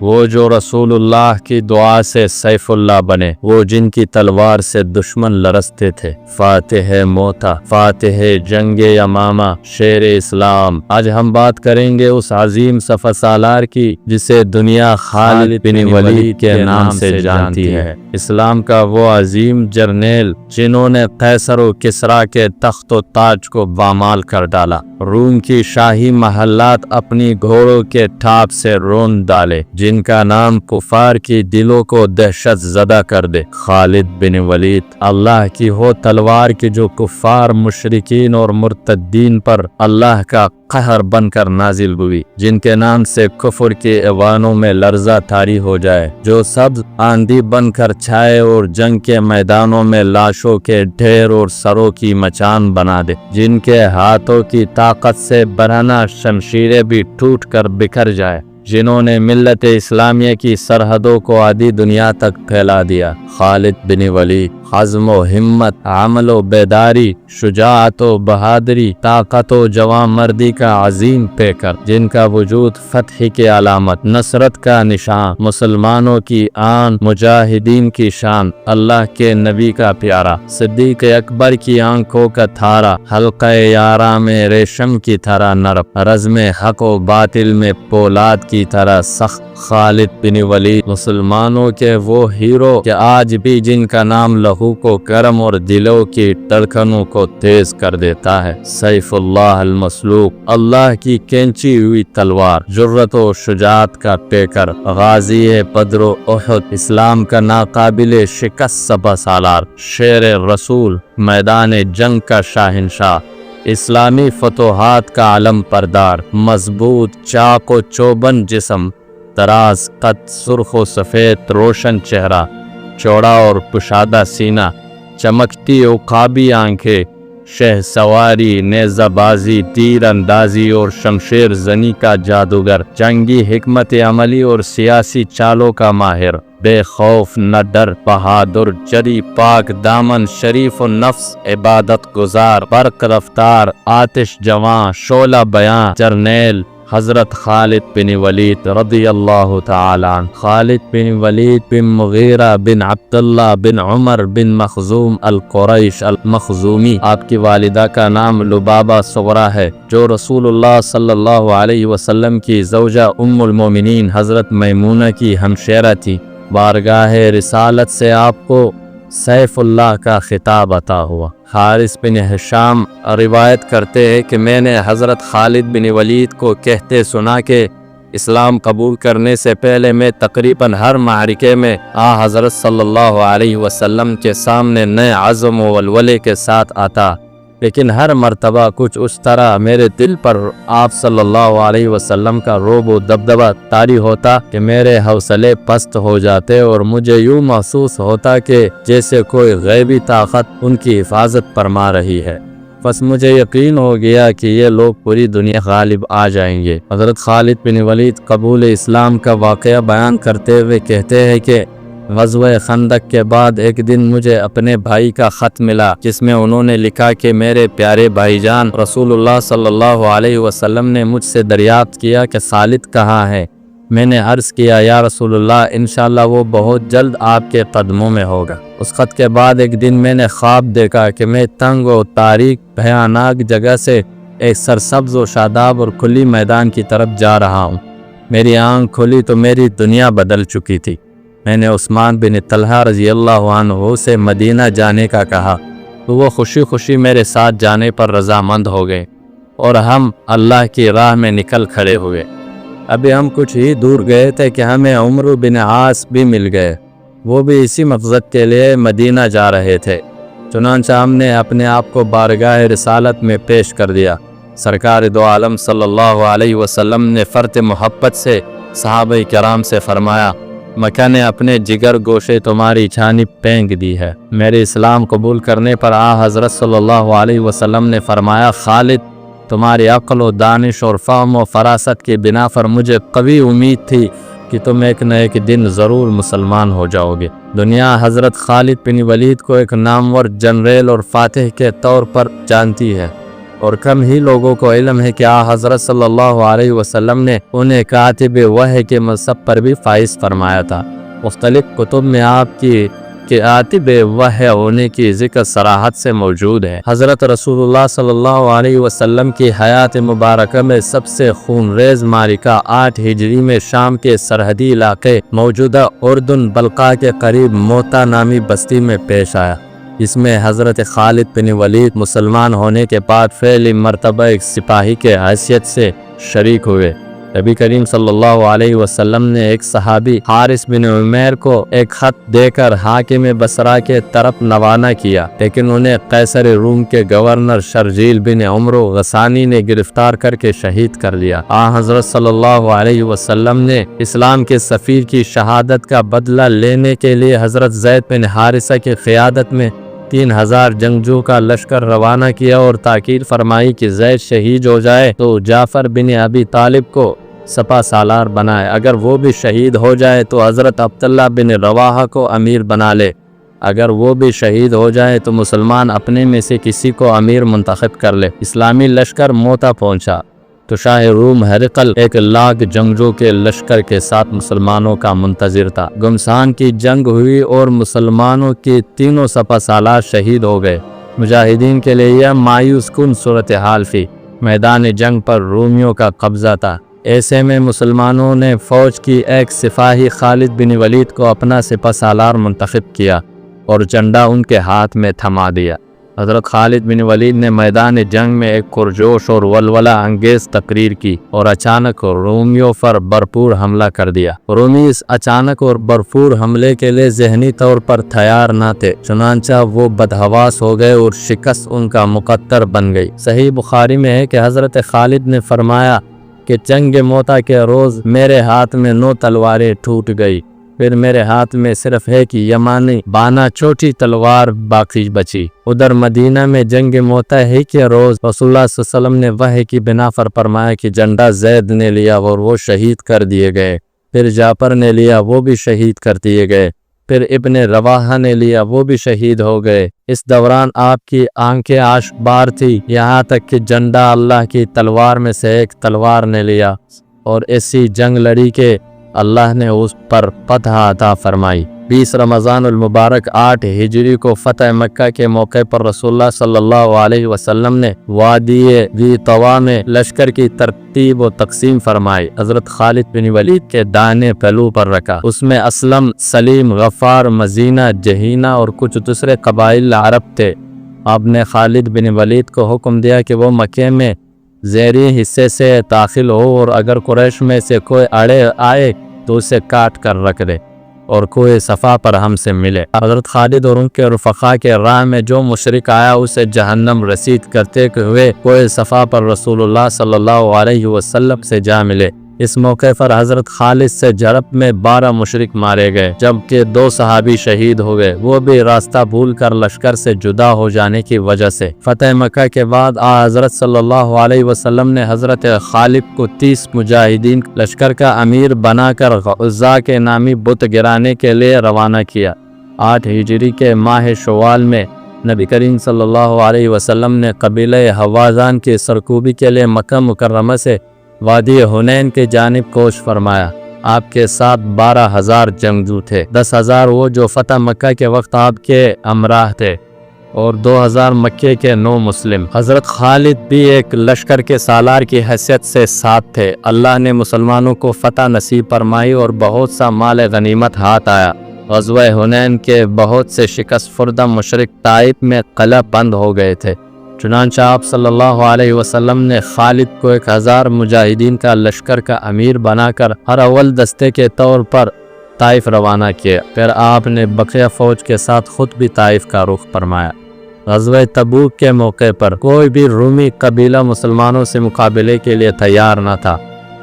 وہ جو رسول اللہ کی دعا سے سیف اللہ بنے، وہ جن کی تلوار سے دشمن لرزتے تھے، فاتح موتا، فاتح جنگ یمامہ، شیر اسلام۔ آج ہم بات کریں گے اس عظیم سفر سالار کی جسے دنیا خالد بن ولید کے نام سے جانتی ہے۔ اسلام کا وہ عظیم جرنیل جنہوں نے قیصر و کسریٰ کے تخت و تاج کو پامال کر ڈالا، روم کی شاہی محلات اپنی گھوڑوں کے ٹھاپ سے رون ڈالے، جن کا نام کفار کی دلوں کو دہشت زدہ کر دے۔ خالد بن ولید اللہ کی وہ تلوار کی جو کفار، مشرکین اور مرتدین پر اللہ کا قہر بن کر نازل ہوئی، جن کے نام سے کفر کے ایوانوں میں لرزہ طاری ہو جائے، جو سبز آندھی بن کر چھائے اور جنگ کے میدانوں میں لاشوں کے ڈھیر اور سروں کی مچان بنا دے، جن کے ہاتھوں کی طاقت سے برہنہ شمشیریں بھی ٹوٹ کر بکھر جائے، جنہوں نے ملت اسلامیہ کی سرحدوں کو آدھی دنیا تک پھیلا دیا۔ خالد بن ولید عزم و ہمت، عمل و بیداری، شجاعت و بہادری، طاقت و جوان مردی کا عظیم پیکر، جن کا وجود فتح کی علامت، نصرت کا نشان، مسلمانوں کی آن، مجاہدین کی شان، اللہ کے نبی کا پیارا، صدیق اکبر کی آنکھوں کا تھارا، حلقہ یارا میں ریشم کی طرح نرم، رزم حق و باطل میں پولاد کی طرح سخت۔ خالد بن ولید مسلمانوں کے وہ ہیرو کہ آج بھی جن کا نام لہو کو گرم اور دلوں کی دھڑکنوں کو تیز کر دیتا ہے۔ سیف اللہ المسلوق، اللہ کی کھینچی ہوئی تلوار، جرأت و شجاعت کا پیکر، غازی بدر و احد، اسلام کا ناقابل شکست سپہ سالار، شیر رسول، میدان جنگ کا شاہنشاہ، اسلامی فتوحات کا علم پردار، مضبوط چاق و چوبند جسم، دراز قد، سرخ و سفید روشن چہرہ، چوڑا اور کشادہ سینہ، چمکتی عقابی آنکھیں، شہ سواری، نیزہ بازی، تیر اندازی اور شمشیر زنی کا جادوگر، جنگی حکمت عملی اور سیاسی چالوں کا ماہر، بے خوف نہ ڈر، بہادر، جری پاک دامن، شریف النفس، عبادت گزار، برق رفتار، آتش جواں، شعلہ بیاں، جرنیل حضرت خالد بن ولید رضی اللہ تعالی عنہ۔ خالد بن ولید بن مغیرہ بن عبداللہ بن عمر بن مخزوم القریش المخزومی، آپ کی والدہ کا نام لبابہ صغرا ہے، جو رسول اللہ صلی اللہ علیہ وسلم کی زوجہ ام المومنین حضرت میمونہ کی ہمشیرہ تھی۔ بارگاہ رسالت سے آپ کو سیف اللہ کا خطاب عطا ہوا۔ حارث بن ہشام روایت کرتے ہیں کہ میں نے حضرت خالد بن ولید کو کہتے سنا کہ اسلام قبول کرنے سے پہلے میں تقریباً ہر معرکے میں حضرت صلی اللہ علیہ وسلم کے سامنے نئے عزم و ولولے کے ساتھ آتا، لیکن ہر مرتبہ کچھ اس طرح میرے دل پر آپ صلی اللہ علیہ وسلم کا رعب و دبدبہ طاری ہوتا کہ میرے حوصلے پست ہو جاتے اور مجھے یوں محسوس ہوتا کہ جیسے کوئی غیبی طاقت ان کی حفاظت فرما رہی ہے۔ بس مجھے یقین ہو گیا کہ یہ لوگ پوری دنیا غالب آ جائیں گے۔ حضرت خالد بن ولید قبول اسلام کا واقعہ بیان کرتے ہوئے کہتے ہیں کہ غزوہ خندق کے بعد ایک دن مجھے اپنے بھائی کا خط ملا، جس میں انہوں نے لکھا کہ میرے پیارے بھائی جان رسول اللہ صلی اللہ علیہ وسلم نے مجھ سے دریافت کیا کہ خالد کہاں ہے۔ میں نے عرض کیا یا رسول اللہ انشاءاللہ وہ بہت جلد آپ کے قدموں میں ہوگا۔ اس خط کے بعد ایک دن میں نے خواب دیکھا کہ میں تنگ و تاریک بھیانک جگہ سے ایک سرسبز و شاداب اور کھلی میدان کی طرف جا رہا ہوں۔ میری آنکھ کھلی تو میری دنیا بدل چکی تھی۔ میں نے عثمان بن طلحہ رضی اللہ عنہ سے مدینہ جانے کا کہا تو وہ خوشی خوشی میرے ساتھ جانے پر رضامند ہو گئے اور ہم اللہ کی راہ میں نکل کھڑے ہوئے۔ ابھی ہم کچھ ہی دور گئے تھے کہ ہمیں عمرو بن عاص بھی مل گئے، وہ بھی اسی مقصد کے لیے مدینہ جا رہے تھے۔ چنانچہ ہم نے اپنے آپ کو بارگاہ رسالت میں پیش کر دیا۔ سرکار دو عالم صلی اللہ علیہ وسلم نے فرط محبت سے صحابہ کرام سے فرمایا مکہ نے اپنے جگر گوشے تمہاری جانب پھینک دی ہے۔ میرے اسلام قبول کرنے پر حضرت صلی اللہ علیہ وسلم نے فرمایا خالد تمہاری عقل و دانش اور فہم و فراست کی بنا پر مجھے قوی امید تھی کہ تم ایک نہ ایک دن ضرور مسلمان ہو جاؤ گے۔ دنیا حضرت خالد بن ولید کو ایک نامور جنریل اور فاتح کے طور پر جانتی ہے۔ اور کم ہی لوگوں کو علم ہے کہ حضرت صلی اللہ علیہ وسلم نے انہیں کاتب وحی کے منصب پر بھی فائز فرمایا تھا۔ مختلف کتب میں آپ کی کاتب وحی ہونے کی ذکر صراحت سے موجود ہے۔ حضرت رسول اللہ صلی اللہ علیہ وسلم کی حیات مبارکہ میں سب سے خونریز معرکہ 8 ہجری میں شام کے سرحدی علاقے موجودہ اردن بلقاء کے قریب موتا نامی بستی میں پیش آیا۔ اس میں حضرت خالد بن ولید مسلمان ہونے کے بعد پہلی مرتبہ ایک سپاہی کے حیثیت سے شریک ہوئے۔ نبی کریم صلی اللہ علیہ وسلم نے ایک صحابی حارث بن عمیر کو ایک خط دے کر حاکم بصرہ کے طرف روانہ کیا، لیکن انہیں قیصر روم کے گورنر شرجیل بن عمرو غسانی نے گرفتار کر کے شہید کر لیا۔ حضرت صلی اللہ علیہ وسلم نے اسلام کے سفیر کی شہادت کا بدلہ لینے کے لیے حضرت زید بن حارثہ کی قیادت میں 3000 جنگجو کا لشکر روانہ کیا اور تاکید فرمائی کہ زید شہید ہو جائے تو جعفر بن ابی طالب کو سپہ سالار بنائے، اگر وہ بھی شہید ہو جائے تو حضرت عبداللہ بن رواحہ کو امیر بنا لے، اگر وہ بھی شہید ہو جائے تو مسلمان اپنے میں سے کسی کو امیر منتخب کر لے۔ اسلامی لشکر موتا پہنچا تو شاہ روم ہرقل 1,00,000 جنگجو کے لشکر کے ساتھ مسلمانوں کا منتظر تھا۔ گھمسان کی جنگ ہوئی اور مسلمانوں کی تینوں سپہ سالار شہید ہو گئے۔ مجاہدین کے لیے یہ مایوس کن صورتحال تھی۔ میدان جنگ پر رومیوں کا قبضہ تھا۔ ایسے میں مسلمانوں نے فوج کی ایک سپاہی خالد بن ولید کو اپنا سپہ سالار منتخب کیا اور جھنڈا ان کے ہاتھ میں تھما دیا۔ حضرت خالد بن ولید نے میدان جنگ میں ایک پرجوش اور ولولہ انگیز تقریر کی اور اچانک رومیوں پر بھرپور حملہ کر دیا۔ رومی اس اچانک اور بھرپور حملے کے لیے ذہنی طور پر تیار نہ تھے، چنانچہ وہ بدحواس ہو گئے اور شکست ان کا مقدر بن گئی۔ صحیح بخاری میں ہے کہ حضرت خالد نے فرمایا کہ جنگ موتا کے روز میرے ہاتھ میں 9 تلواریں ٹوٹ گئی، پھر میرے ہاتھ میں صرف ہے کہ یمانی بانا چوٹی تلوار باقی بچی۔ ادھر مدینہ میں جنگ موتا ہی کے روز رسول اللہ صلی اللہ علیہ وسلم نے وحی کی بنا پر فرمایا کہ جھنڈا زید نے لیا اور وہ شہید کر دیے گئے، پھر جعفر نے لیا، وہ بھی شہید کر دیے گئے، پھر ابن رواحہ نے لیا، وہ بھی شہید ہو گئے۔ اس دوران آپ کی آنکھیں آش بار تھی، یہاں تک کہ جھنڈا اللہ کی تلوار میں سے ایک تلوار نے لیا اور ایسی جنگ لڑی کہ اللہ نے اس پر فتح عطا فرمائی۔ 20 رمضان المبارک 8 ہجری کو فتح مکہ کے موقع پر رسول اللہ صلی اللہ علیہ وسلم نے وادی ذی طویٰ میں لشکر کی ترتیب و تقسیم فرمائی۔ حضرت خالد بن ولید کے دائیں پہلو پر رکھا، اس میں اسلم، سلیم، غفار، مزینہ، جہینہ اور کچھ دوسرے قبائل عرب تھے۔ آپ نے خالد بن ولید کو حکم دیا کہ وہ مکے میں زیریں حصے سے داخل ہو اور اگر قریش میں سے کوئی اڑے آئے تو اسے کاٹ کر رکھ دے اور کوئی صفا پر ہم سے ملے۔ حضرت خالد اور ان کے رفقا کے راہ میں جو مشرک آیا اسے جہنم رسید کرتے ہوئے کوئی صفا پر رسول اللہ صلی اللہ علیہ وسلم سے جا ملے۔ اس موقع پر حضرت خالد سے جھڑپ میں 12 مشرک مارے گئے، جبکہ 2 صحابی شہید ہو گئے، وہ بھی راستہ بھول کر لشکر سے جدا ہو جانے کی وجہ سے۔ فتح مکہ کے بعد حضرت صلی اللہ علیہ وسلم نے حضرت خالد کو 30 مجاہدین لشکر کا امیر بنا کر عزا کے نامی بت گرانے کے لیے روانہ کیا۔ 8 ہجری کے ماہ شوال میں نبی کریم صلی اللہ علیہ وسلم نے قبیلہ حوازن کی سرکوبی کے لیے مکہ مکرمہ سے وادی حنین کی جانب کوچ فرمایا۔ آپ کے ساتھ 12,000 جنگجو تھے، 10,000 وہ جو فتح مکہ کے وقت آپ کے ہمراہ تھے اور 2,000 مکے کے 9 مسلم۔ حضرت خالد بھی ایک لشکر کے سالار کی حیثیت سے ساتھ تھے۔ اللہ نے مسلمانوں کو فتح نصیب فرمائی اور بہت سا مال غنیمت ہاتھ آیا۔ غزوہ حنین کے بہت سے شکست خوردہ مشرک طائف میں قلعہ بند ہو گئے تھے، چنانچہ آپ صلی اللہ علیہ وسلم نے خالد کو 1,000 مجاہدین کا لشکر کا امیر بنا کر ہر اول دستے کے طور پر طائف روانہ کیا۔ پھر آپ نے بقیہ فوج کے ساتھ خود بھی طائف کا رخ فرمایا۔ غزوہ تبوک کے موقع پر کوئی بھی رومی قبیلہ مسلمانوں سے مقابلے کے لیے تیار نہ تھا،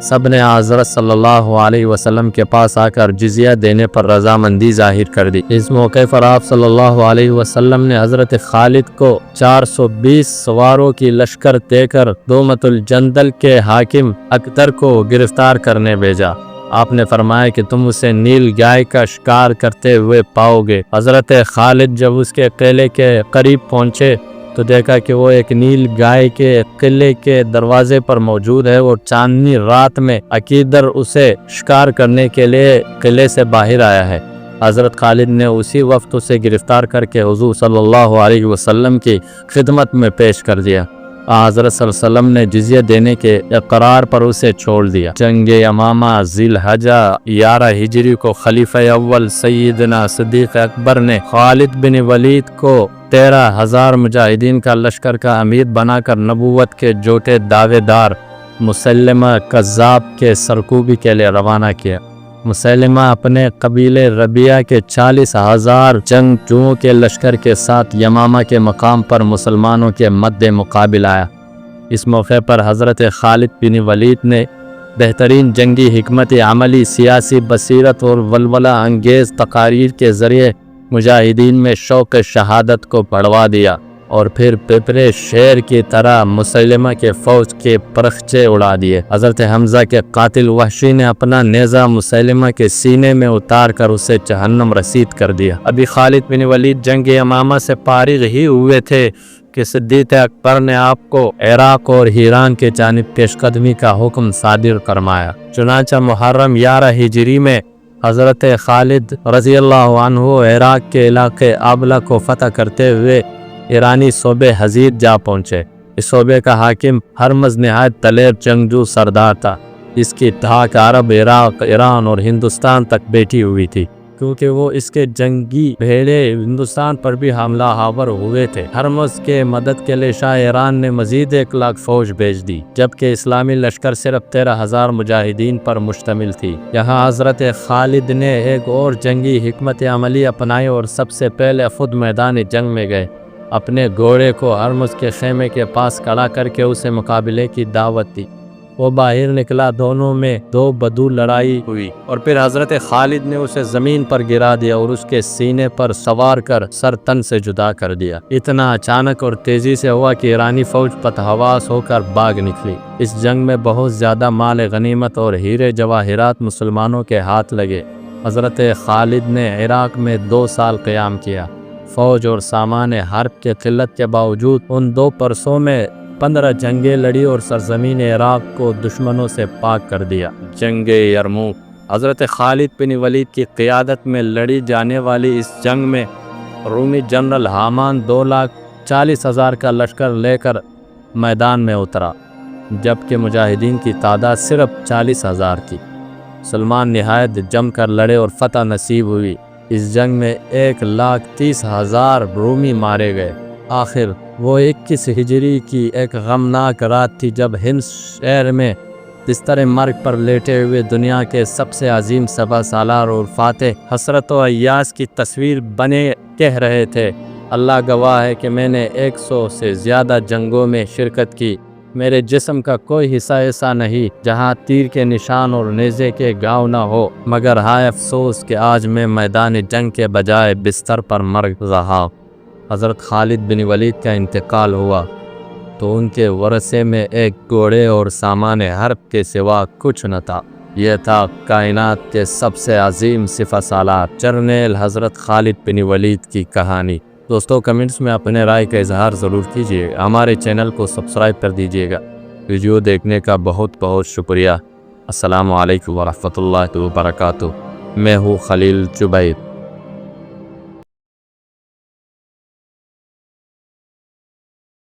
سب نے حضرت صلی اللہ علیہ وسلم کے پاس آ کر جزیہ دینے پر رضامندی ظاہر کر دی۔ اس موقع پر آپ صلی اللہ علیہ وسلم نے حضرت خالد کو 420 سواروں کی لشکر دے کر دومت الجندل کے حاکم اکدر کو گرفتار کرنے بھیجا۔ آپ نے فرمایا کہ تم اسے نیل گائے کا شکار کرتے ہوئے پاؤ گے۔ حضرت خالد جب اس کے قلعے کے قریب پہنچے تو دیکھا کہ وہ ایک نیل گائے کے قلعے کے دروازے پر موجود ہے۔ وہ چاندنی رات میں عقیدر اسے شکار کرنے کے لیے قلعے سے باہر آیا ہے۔ حضرت خالد نے اسی وقت اسے گرفتار کر کے حضور صلی اللہ علیہ وسلم کی خدمت میں پیش کر دیا۔ حضرت صلی اللہ علیہ وسلم نے جزیہ دینے کے اقرار پر اسے چھوڑ دیا۔ جنگ یمامہ ذی الحجہ 11 ہجری کو خلیفہ اول سیدنا صدیق اکبر نے خالد بن ولید کو 13,000 مجاہدین کا لشکر کا امیر بنا کر نبوت کے جھوٹے دعوے دار مسلمہ کذاب کے سرکوبی کے لیے روانہ کیا۔ مسلمہ اپنے قبیلے ربیہ کے 40,000 جنگجوؤں کے لشکر کے ساتھ یمامہ کے مقام پر مسلمانوں کے مد مقابل آیا۔ اس موقع پر حضرت خالد بن ولید نے بہترین جنگی حکمت عملی، سیاسی بصیرت اور ولولہ انگیز تقاریر کے ذریعے مجاہدین میں شوق شہادت کو بڑھوا دیا اور پھر پپرے شیر کی طرح مسلمہ کے فوج کے پرخچے اڑا دیے۔ حضرت حمزہ کے قاتل وحشی نے اپنا نیزہ مسلمہ کے سینے میں اتار کر اسے جہنم رسید کر دیا۔ ابھی خالد بن ولید جنگ یمامہ سے فارغ ہی ہوئے تھے کہ صدیق اکبر نے آپ کو عراق اور ایران کے جانب پیش قدمی کا حکم صادر فرمایا۔ چنانچہ محرم 11 ہجری میں حضرت خالد رضی اللہ عنہ عراق کے علاقے آبلہ کو فتح کرتے ہوئے ایرانی صوبے حضیر جا پہنچے۔ اس صوبے کا حاکم ہرمز نہایت دلیر جنگجو سردار تھا۔ اس کی دھاک عرب، عراق، ایران اور ہندوستان تک بیٹھی ہوئی تھی، کیونکہ وہ اس کے جنگی بھیڑے ہندوستان پر بھی حملہ آور ہوئے تھے۔ ہرمز کے مدد کے لیے شاہ ایران نے مزید 1 لاکھ فوج بھیج دی، جبکہ اسلامی لشکر صرف 13,000 مجاہدین پر مشتمل تھی۔ یہاں حضرت خالد نے ایک اور جنگی حکمت عملی اپنائی اور سب سے پہلے خود میدان جنگ میں گئے۔ اپنے گھوڑے کو ہرمز کے خیمے کے پاس کھڑا کر کے اسے مقابلے کی دعوت دی۔ وہ باہر نکلا، دونوں میں 2 بدو لڑائی ہوئی اور پھر حضرت خالد نے اسے زمین پر گرا دیا اور اس کے سینے پر سوار کر سر تن سے جدا کر دیا۔ اتنا اچانک اور تیزی سے ہوا کہ ایرانی فوج پتحواس ہو کر بھاگ نکلی۔ اس جنگ میں بہت زیادہ مال غنیمت اور ہیرے جواہرات مسلمانوں کے ہاتھ لگے۔ حضرت خالد نے عراق میں 2 سال قیام کیا۔ فوج اور سامان حرب کے قلت کے باوجود ان 2 برسوں میں 15 جنگیں لڑی اور سرزمین عراق کو دشمنوں سے پاک کر دیا۔ جنگ یرموک حضرت خالد بن ولید کی قیادت میں لڑی جانے والی اس جنگ میں رومی جنرل حامان 2,40,000 کا لشکر لے کر میدان میں اترا، جبکہ مجاہدین کی تعداد صرف 40,000 تھی۔ مسلمان نہایت جم کر لڑے اور فتح نصیب ہوئی۔ اس جنگ میں 1,30,000 رومی مارے گئے۔ آخر وہ 21 ہجری کی ایک غمناک رات تھی جب ہمس شہر میں بستر مرگ پر لیٹے ہوئے دنیا کے سب سے عظیم 7 سالار اور فاتح حسرت و ایاس کی تصویر بنے کہہ رہے تھے، اللہ گواہ ہے کہ میں نے 100 سے زیادہ جنگوں میں شرکت کی۔ میرے جسم کا کوئی حصہ ایسا نہیں جہاں تیر کے نشان اور نیزے کے گھاؤ نہ ہو، مگر ہائے افسوس کہ آج میں میدان جنگ کے بجائے بستر پر مر رہا۔ حضرت خالد بن ولید کا انتقال ہوا تو ان کے ورثے میں ایک گھوڑے اور سامان حرب کے سوا کچھ نہ تھا۔ یہ تھا کائنات کے سب سے عظیم سپہ سالار جرنیل حضرت خالد بن ولید کی کہانی۔ دوستو کمنٹس میں اپنے رائے کا اظہار ضرور کیجیے، ہمارے چینل کو سبسکرائب کر دیجیے گا۔ ویڈیو دیکھنے کا بہت بہت شکریہ۔ السلام علیکم ورحمۃ اللہ وبرکاتہ۔ میں ہوں خلیل جبیر۔